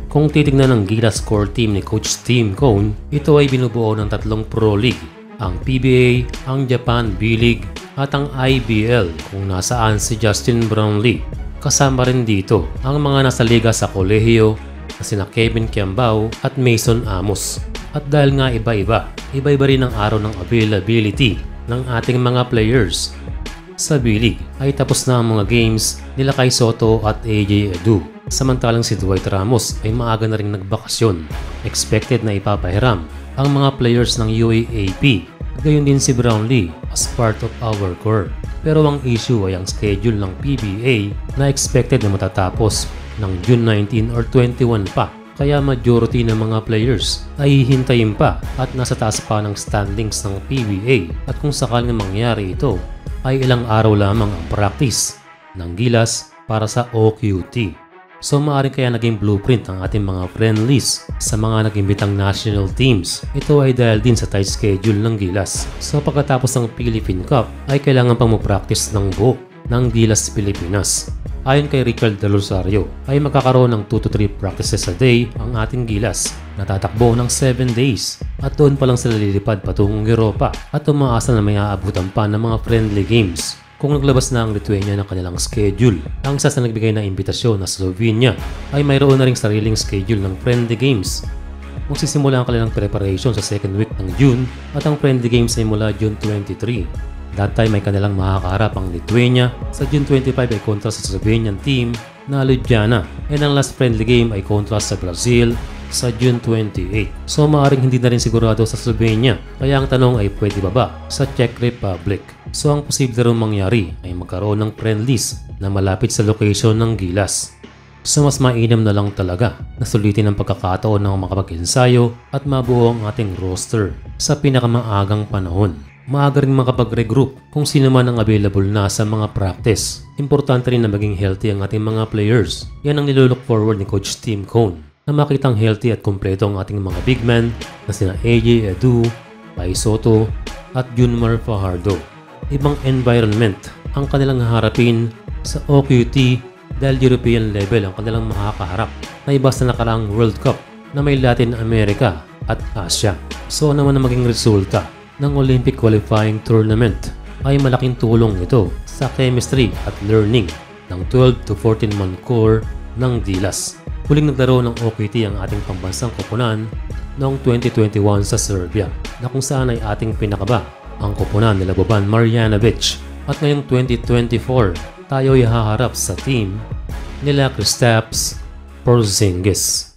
Kung titignan ng Gilas core team ni Coach Tim Cone, ito ay binubuo ng tatlong Pro League, ang PBA, ang Japan B-League at ang IBL kung nasaan si Justin Brownlee. Kasama rin dito ang mga nasa liga sa kolehiyo na sina Kevin Kiambao at Mason Amos. At dahil nga iba-iba rin ang araw ng availability ng ating mga players. Sa B-League ay tapos na ang mga games nila Kai Sotto at AJ Edu. Samantalang si Dwight Ramos ay maaga na ring nagbakasyon. Expected na ipapahiram ang mga players ng UAAP. Gayon din si Brownlee as part of our core. Pero ang issue ay ang schedule ng PBA na expected na matatapos ng June 19 or 21 pa. Kaya majority ng mga players ay hihintayin pa at nasa taas pa ng standings ng PBA. At kung sakaling mangyari ito, ay ilang araw lamang ang practice ng Gilas para sa OQT. So maaaring kaya naging blueprint ang ating mga friendlies sa mga nag-imbitang national teams. Ito ay dahil din sa tight schedule ng Gilas. So pagkatapos ng Philippine Cup ay kailangan pang mag-practice ng buo ng Gilas Pilipinas. Ayon kay Richard De Rosario ay magkakaroon ng 2 to 3 practices a day ang ating Gilas. Natatakbo ng 7 days at doon pa lang sila lilipad patungong Europa at umaasa na may aabutan pa ng mga friendly games. Kung naglabas na ang Lithuania ng kanilang schedule, ang isa sa nagbigay na imbitasyon na Slovenia ay mayroon na ring sariling schedule ng friendly games. Magsisimula ang kanilang preparation sa second week ng June at ang friendly games ay mula June 23. That time ay kanilang makakaharap ang Lithuania. Sa June 25 ay kontra sa Slovenian team na Ljubljana and ang last friendly game ay kontra sa Brazil sa June 28. So maaaring hindi na rin sigurado sa Slovenia, kaya ang tanong ay pwede ba sa Czech Republic. So ang posible rin mangyari ay magkaroon ng friendlies na malapit sa location ng Gilas. So mas mainam na lang talaga na sulitin ang pagkakataon ng makapag-ensayo at mabuo ang ating roster sa pinakamaagang panahon. Maaga rin makapag-regroup kung sino man ang available na sa mga practice. Importante rin na maging healthy ang ating mga players. Yan ang nilook forward ni Coach Tim Cone, na makitang healthy at kumpleto ang ating mga big men na sina AJ Edu, Kai Sotto at Junmar Fajardo. Ibang environment ang kanilang haharapin sa OQT dahil European level ang kanilang makakaharap na iba sa nakaraang World Cup na may Latin America at Asia. So naman na maging resulta ng Olympic Qualifying Tournament ay malaking tulong ito sa chemistry at learning ng 12 to 14 man core ng Gilas. Huling naglaro ng OQT ang ating pambansang koponan noong 2021 sa Serbia na kung saan ay ating pinakaba ang koponan nila Boban Marjanovic. At ngayong 2024 tayo ay haharap sa team nila Kristaps Porzingis.